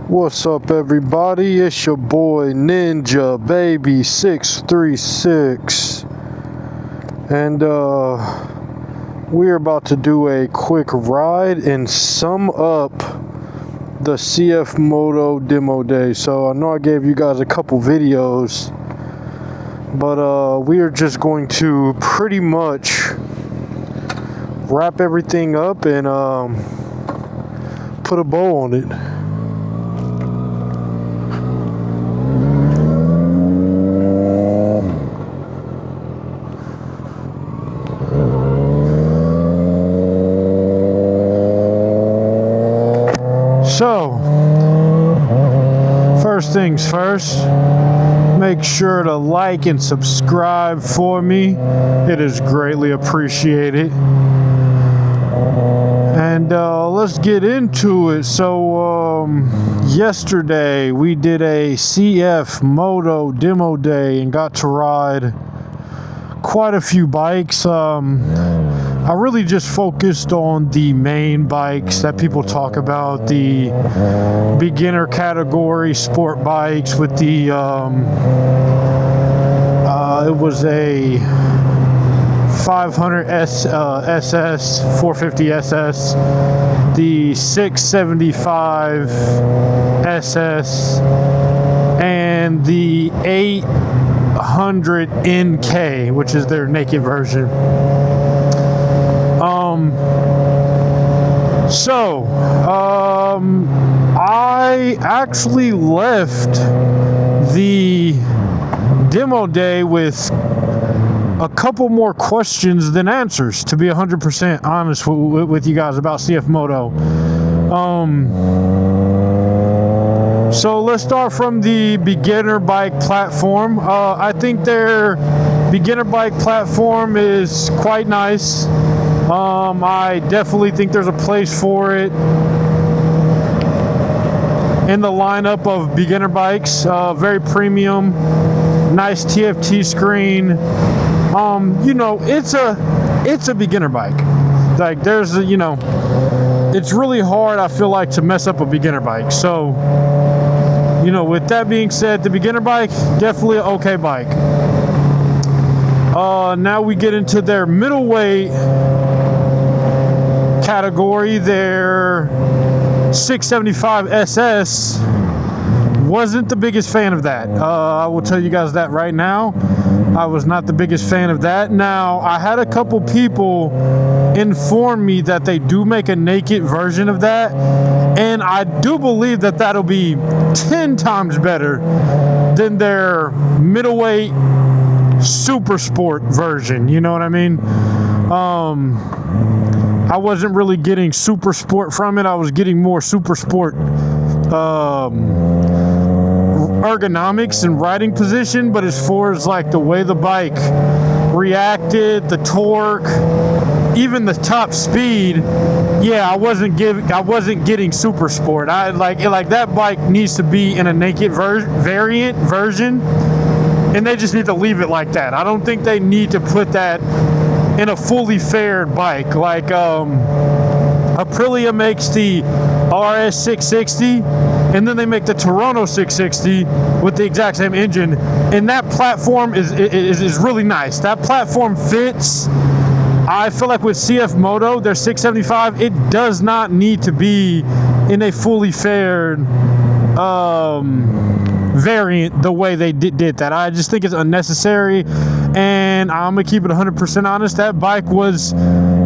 What's up, everybody? It's your boy Ninja Baby 636, and we're about to do a quick ride and sum up the CF Moto demo day. So I know I gave you guys a couple videos, but we are just going to pretty much wrap everything up and put a bow on it. So, first things first, make sure to like and subscribe for me. It is greatly appreciated. And let's get into it. So, yesterday we did a CF Moto demo day and got to ride quite a few bikes. I really just focused on the main bikes that people talk about, the beginner category sport bikes with the it was a 500 SS, 450 SS, the 675 SS, and the 800 NK, which is their naked version. I actually left the demo day with a couple more questions than answers, to be 100% honest with you guys about CF Moto. So let's start from the beginner bike platform. I think their beginner bike platform is quite nice. I definitely think there's a place for it in the lineup of beginner bikes. Very premium, nice TFT screen. You know, it's a beginner bike. Like there's a, you know, it's really hard, I feel like, to mess up a beginner bike. So, you know, with that being said, the beginner bike, definitely an okay bike. Now we get into their middleweight category. Their 675 SS, wasn't the biggest fan of that. I will tell you guys that right now. I was not the biggest fan of that. Now, I had a couple people inform me that they do make a naked version of that, and I do believe that that'll be 10 times better than their middleweight super sport version. You know what I mean? I wasn't really getting super sport from it. I was getting more super sport ergonomics and riding position, but as far as like the way the bike reacted, the torque, even the top speed, yeah, I wasn't getting super sport. I like that bike needs to be in a naked variant version, and they just need to leave it like that. I don't think they need to put that in a fully fared bike. Like Aprilia makes the RS 660, and then they make the Toronto 660 with the exact same engine, and that platform is really nice. That platform fits. I feel like with CF Moto, their 675, it does not need to be in a fully fared variant the way they did that. I just think it's unnecessary, and I'm gonna keep it 100% honest. That bike was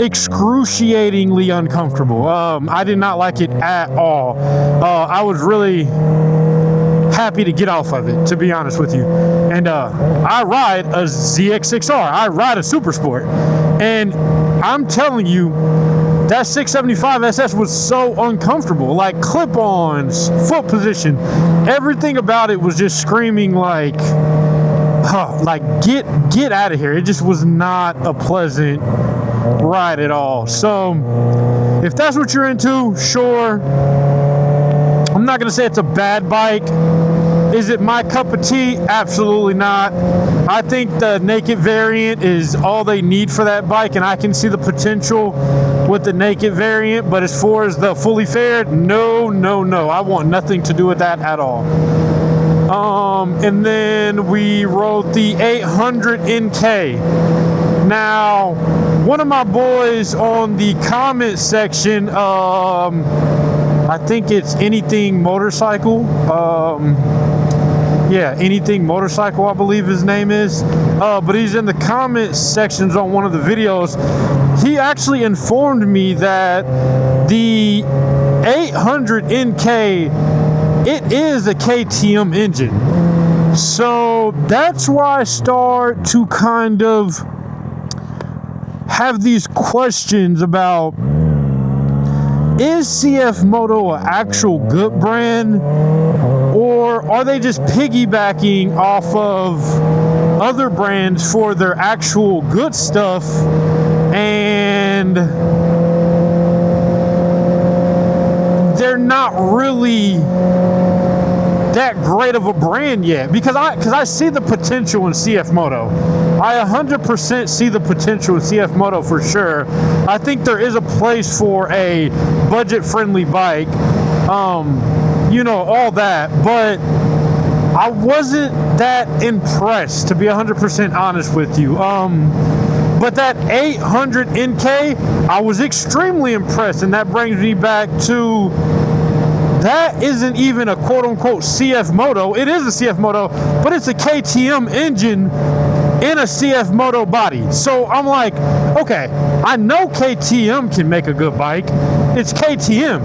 excruciatingly uncomfortable. I did not like it at all. I was really happy to get off of it, to be honest with you. And I ride a ZX6R. I ride a Super Sport, and I'm telling you, that 675 SS was so uncomfortable. Like clip-ons, foot position, everything about it was just screaming like get out of here. It just was not a pleasant ride at all. So if that's what you're into, sure. I'm not gonna say it's a bad bike. Is it my cup of tea? Absolutely not. I think the naked variant is all they need for that bike, and I can see the potential with the naked variant, but as far as the fully fared, no, I want nothing to do with that at all. And then we rode the 800 NK. Now, one of my boys on the comment section, I think it's Anything Motorcycle. Yeah, Anything Motorcycle, I believe his name is. But he's in the comment sections on one of the videos. He actually informed me that the 800 NK, it is a KTM engine. So that's why I start to kind of have these questions about, is CF Moto an actual good brand, or are they just piggybacking off of other brands for their actual good stuff, and they're not really that great of a brand yet? Because I see the potential in CF Moto. I 100% see the potential in CF Moto for sure. I think there is a place for a budget-friendly bike, you know, all that, but I wasn't that impressed, to be 100% honest with you. But that 800 NK, I was extremely impressed, and that brings me back to, that isn't even a quote-unquote CF Moto. It is a CF Moto, but it's a KTM engine in a CF Moto body. So I'm like, okay, I know KTM can make a good bike. It's KTM.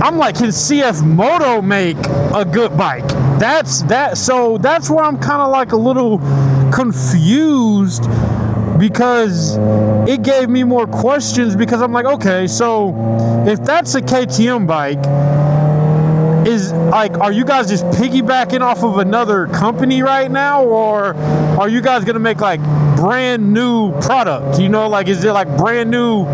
I'm like, can CF Moto make a good bike? So that's where I'm kind of like a little confused, because it gave me more questions, because I'm like, okay, so if that's a KTM bike, is like, are you guys just piggybacking off of another company right now, or are you guys gonna make like brand new product? You know, like, is it like brand new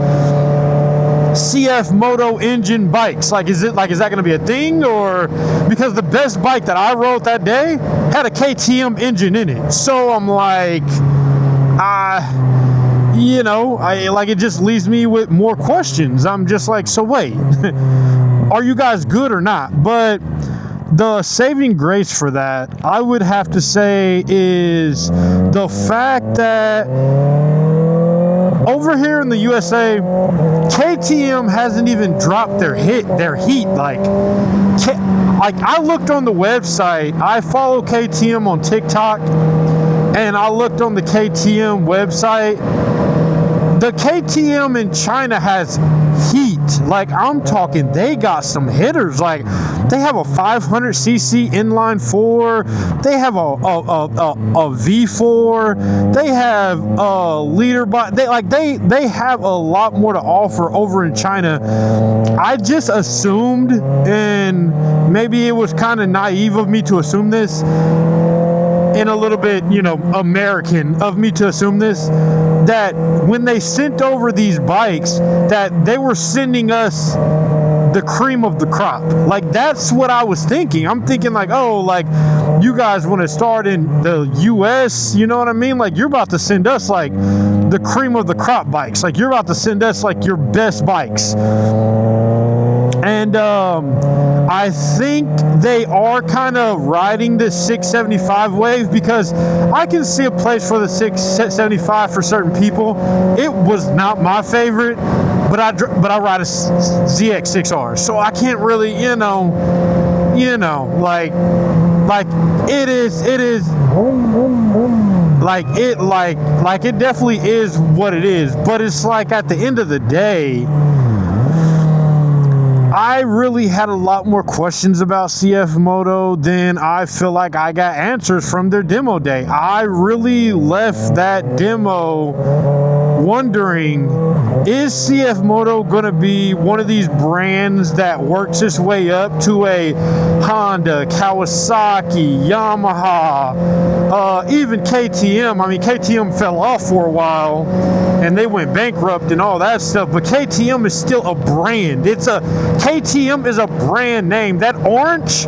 CF Moto engine bikes? Like, is that gonna be a thing? Or, because the best bike that I rode that day had a KTM engine in it, so I'm like, you know, it just leaves me with more questions. I'm just like, so wait, are you guys good or not? But the saving grace for that, I would have to say, is the fact that over here in the USA, KTM hasn't even dropped their heat. Like I looked on the website. I follow KTM on TikTok, and I looked on the KTM website. The KTM in China has heat. Like, I'm talking, they got some hitters. Like, they have a 500cc inline 4. They have a V4. They have a leader bike. They have a lot more to offer over in China. I just assumed, and maybe it was kind of naive of me to assume this, and a little bit, you know, American of me to assume this, that when they sent over these bikes, that they were sending us the cream of the crop. Like, that's what I was thinking. I'm thinking like, oh, like, you guys want to start in the US, you know what I mean? Like, you're about to send us like the cream of the crop bikes. Like, you're about to send us like your best bikes. And I think they are kind of riding this 675 wave, because I can see a place for the 675 for certain people. It was not my favorite, but I ride a ZX6R, so I can't really, you know, like it definitely is what it is. But it's like, at the end of the day, I really had a lot more questions about CF Moto than I feel like I got answers from their demo day. I really left that demo wondering, is CF Moto going to be one of these brands that works its way up to a Honda, Kawasaki, Yamaha, even KTM? I mean, KTM fell off for a while and they went bankrupt and all that stuff, but KTM is still a brand. KTM is a brand name. That orange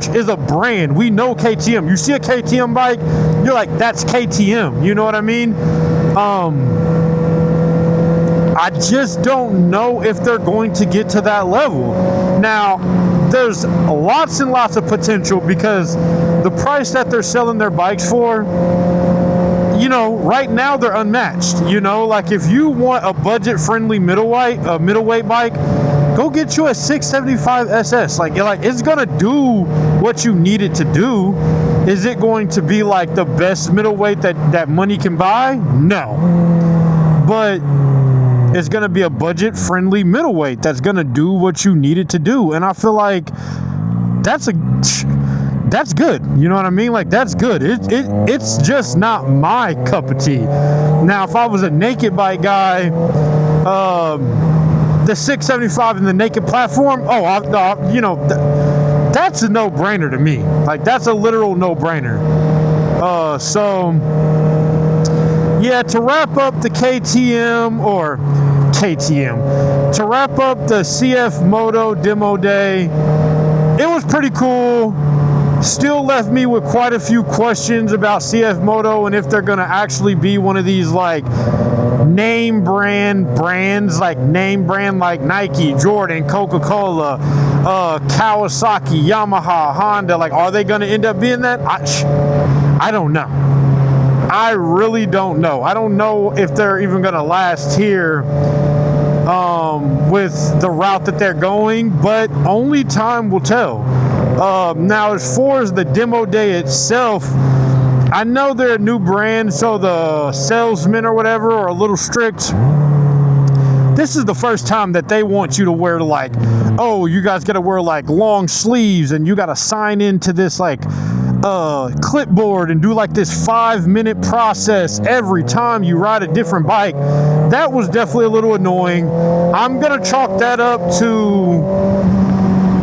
is a brand. We know KTM. You see a KTM bike, you're like, that's KTM. You know what I mean? I just don't know if they're going to get to that level. Now, there's lots and lots of potential because the price that they're selling their bikes for, you know, right now they're unmatched. You know, like if you want a budget-friendly middleweight bike, go get you a 675 SS. Like it's gonna do what you need it to do. Is it going to be like the best middleweight that money can buy? No. But it's gonna be a budget-friendly middleweight that's gonna do what you need it to do. And I feel like that's good. You know what I mean? Like that's good. It's just not my cup of tea. Now, if I was a naked bike guy, the 675 and the naked platform, you know, that's a no-brainer to me. Like that's a literal no-brainer. So yeah, to wrap up the to wrap up the CF Moto demo day, it was pretty cool. Still left me with quite a few questions about CF Moto and if they're going to actually be one of these like name brand like Nike, Jordan, Coca-Cola, Kawasaki, Yamaha, Honda. Like, are they going to end up being that? I don't know. I really don't know. I don't know if they're even going to last here with the route that they're going, but only time will tell. Now, as far as the demo day itself, I know they're a new brand, so the salesmen or whatever are a little strict. This is the first time that they want you to wear like, oh, you guys got to wear like long sleeves and you got to sign into this like clipboard and do like this 5-minute process every time you ride a different bike. That was definitely a little annoying. I'm going to chalk that up to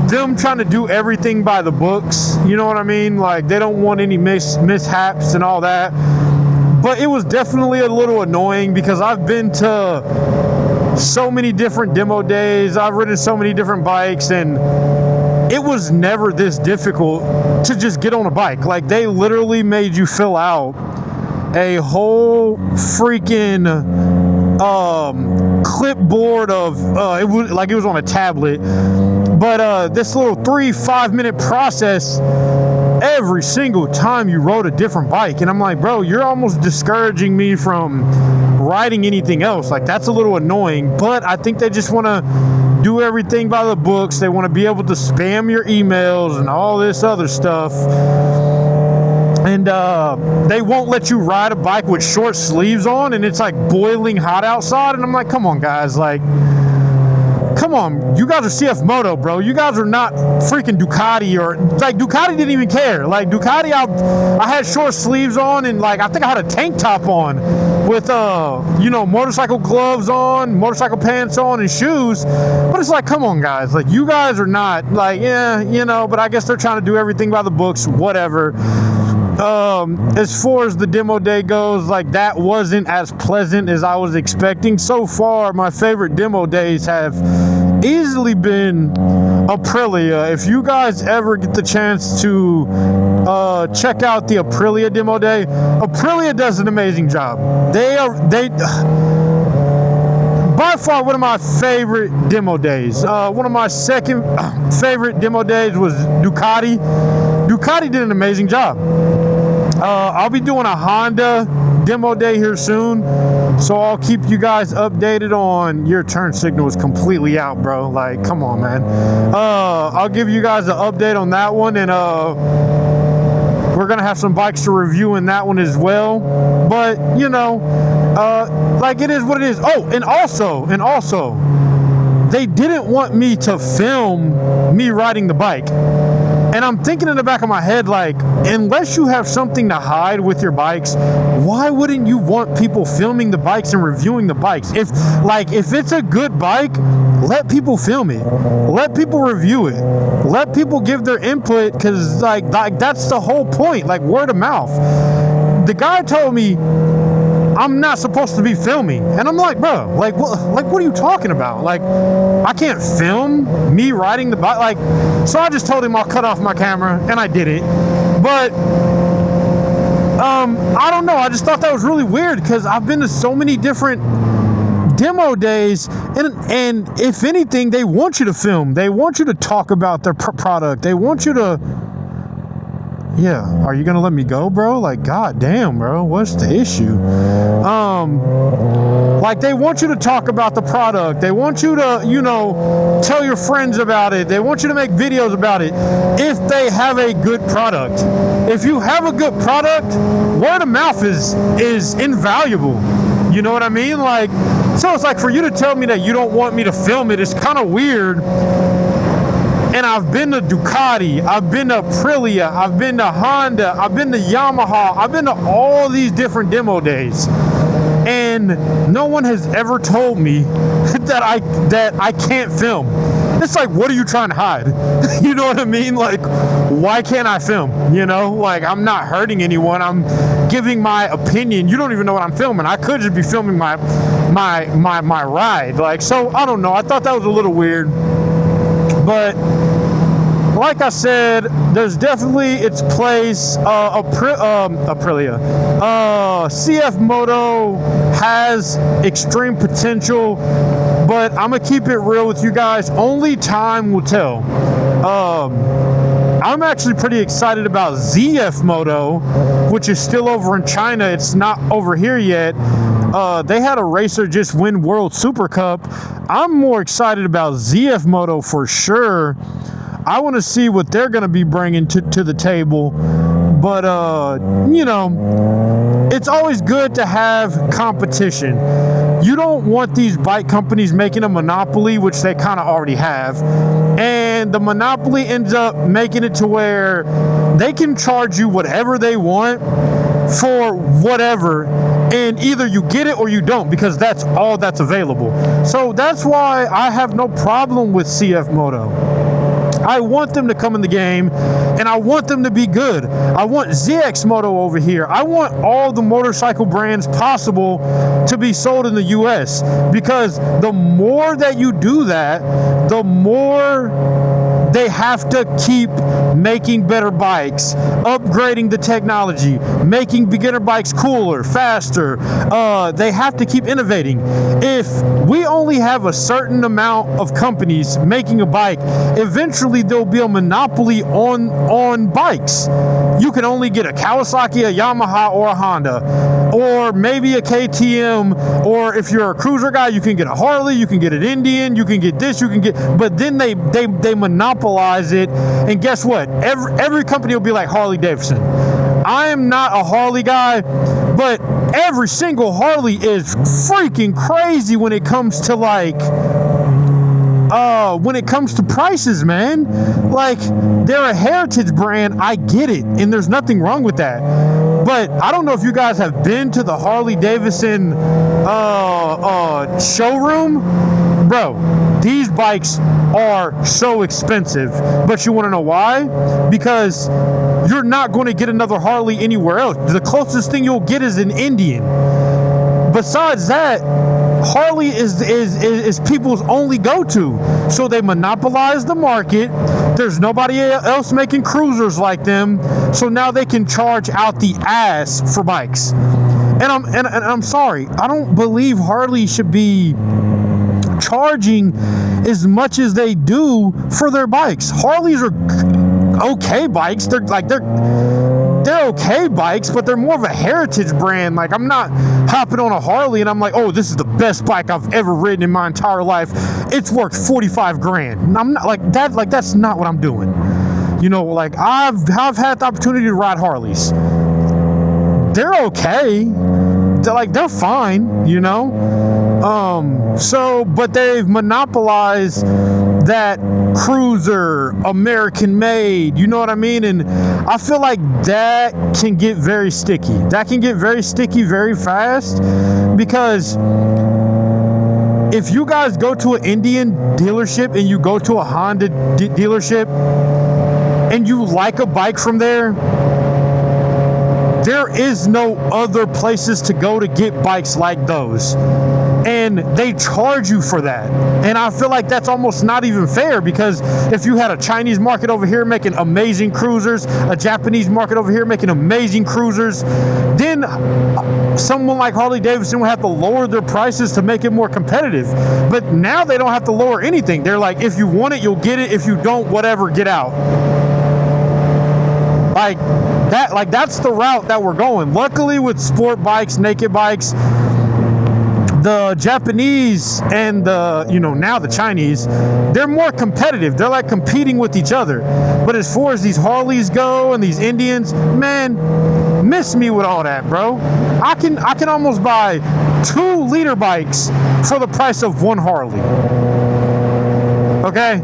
them trying to do everything by the books. You know what I mean? Like they don't want any mishaps and all that. But it was definitely a little annoying because I've been to so many different demo days. I've ridden so many different bikes and it was never this difficult to just get on a bike. Like they literally made you fill out a whole freaking clipboard of it was on a tablet, but this little 3-5 minute process every single time you rode a different bike. And I'm like, bro, you're almost discouraging me from riding anything else. Like that's a little annoying, but I think they just want to do everything by the books. They want to be able to spam your emails and all this other stuff. And they won't let you ride a bike with short sleeves on and it's like boiling hot outside. And I'm like, come on guys, like, come on, you guys are CF Moto, bro. You guys are not freaking Ducati, or like Ducati didn't even care. Like Ducati, I had short sleeves on and like I think I had a tank top on with motorcycle gloves on, motorcycle pants on, and shoes. But it's like, come on guys, like you guys are not like, yeah, you know. But I guess they're trying to do everything by the books, whatever. As far as the demo day goes, like that wasn't as pleasant as I was expecting. So far, my favorite demo days have easily been Aprilia. If you guys ever get the chance to check out the Aprilia demo day, Aprilia does an amazing job. They by far one of my favorite demo days. One of my second favorite demo days was Ducati. Ducati did an amazing job. I'll be doing a Honda demo day here soon, so I'll keep you guys updated on. Your turn signal is completely out, bro. Like, come on, man. I'll give you guys an update on that one, and we're gonna have some bikes to review in that one as well. But you know, like it is what it is. Oh, and also, they didn't want me to film me riding the bike. And I'm thinking in the back of my head, like, unless you have something to hide with your bikes, why wouldn't you want people filming the bikes and reviewing the bikes? If it's a good bike, let people film it. Let people review it. Let people give their input, because like that's the whole point, like word of mouth. The guy told me I'm not supposed to be filming, and I'm like, bro, like what are you talking about? Like, I can't film me riding the bike. Like, so I just told him I'll cut off my camera, and I did it. But I don't know, I just thought that was really weird, because I've been to so many different demo days, and if anything, they want you to film. They want you to talk about their product. They want you to, yeah, are you gonna let me go, bro? Like, god damn, bro, what's the issue? Like, they want you to talk about the product. They want you to, you know, tell your friends about it. They want you to make videos about it if they have a good product. If you have a good product, word of mouth is invaluable. You know what I mean? Like, so it's like, for you to tell me that you don't want me to film it, it's kind of weird. And I've been to Ducati, I've been to Aprilia, I've been to Honda, I've been to Yamaha, I've been to all these different demo days. And no one has ever told me that I can't film. It's like, what are you trying to hide? You know what I mean? Like, why can't I film? You know, like, I'm not hurting anyone. I'm giving my opinion. You don't even know what I'm filming. I could just be filming my ride. Like, so I don't know. I thought that was a little weird. But like I said, there's definitely its place. Aprilia. CF Moto has extreme potential, but I'm gonna keep it real with you guys. Only time will tell. I'm actually pretty excited about ZF Moto, which is still over in China. It's not over here yet. They had a racer just win World Super Cup. I'm more excited about ZF Moto for sure. I want to see what they're going to be bringing to the table. But, you know, it's always good to have competition. You don't want these bike companies making a monopoly, which they kind of already have. And the monopoly ends up making it to where they can charge you whatever they want for whatever, and either you get it or you don't, because that's all that's available. So that's why I have no problem with CF Moto. I want them to come in the game, and I want them to be good. I want ZX Moto over here. I want all the motorcycle brands possible to be sold in the US, because the more that you do that, the more they have to keep making better bikes, upgrading the technology, making beginner bikes cooler, faster. They have to keep innovating. If we only have a certain amount of companies making a bike, eventually there'll be a monopoly on bikes. You can only get a Kawasaki, a Yamaha, or a Honda, or maybe a KTM, or if you're a cruiser guy, you can get a Harley, you can get an Indian, you can get this, you can get, but then they monopolize it, and guess what? Every company will be like Harley Davidson. I am not a Harley guy, but every single Harley is freaking crazy when it comes to prices, man. Like, they're a heritage brand. I get it, and there's nothing wrong with that. But I don't know if you guys have been to the Harley Davidson showroom. Bro, these bikes are so expensive. But you want to know why? Because you're not going to get another Harley anywhere else. The closest thing you'll get is an Indian. Besides that, Harley is people's only go-to. So they monopolize the market. There's nobody else making cruisers like them. So now they can charge out the ass for bikes. And I'm sorry, I don't believe Harley should be charging as much as they do for their bikes. Harleys are okay bikes. They're okay bikes, but they're more of a heritage brand. Like, I'm not hopping on a Harley and I'm like, oh, this is the best bike I've ever ridden in my entire life. It's worth 45 grand. I'm not like that. Like, that's not what I'm doing. You know, like, I've had the opportunity to ride Harleys. They're okay. They're fine, you know? But they've monopolized that cruiser, American made, you know what I mean? And I feel like that can get very sticky. That can get very sticky very fast, because if you guys go to an Indian dealership and you go to a Honda dealership and you like a bike from there, there is no other places to go to get bikes like those. and they charge you for that. And I feel like that's almost not even fair, because if you had a Chinese market over here making amazing cruisers, a Japanese market over here making amazing cruisers, then someone like Harley Davidson would have to lower their prices to make it more competitive. But now they don't have to lower anything. They're like, if you want it, you'll get it. If you don't, whatever, get out. Like that, like that's the route that we're going. Luckily, with sport bikes, naked bikes, the Japanese and the, now the Chinese, they're more competitive. They're like competing with each other. But as far as these Harleys go and these Indians, man, miss me with all that, bro. I can almost buy 2 liter bikes for the price of 1 Harley. Okay?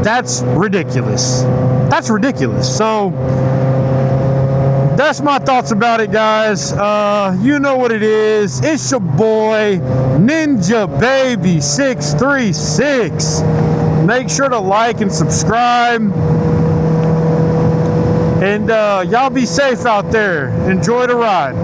That's ridiculous. That's ridiculous. So that's my thoughts about it, guys. You know what it is. It's your boy, Ninja Baby 636. Make sure to like and subscribe. And y'all be safe out there. Enjoy the ride.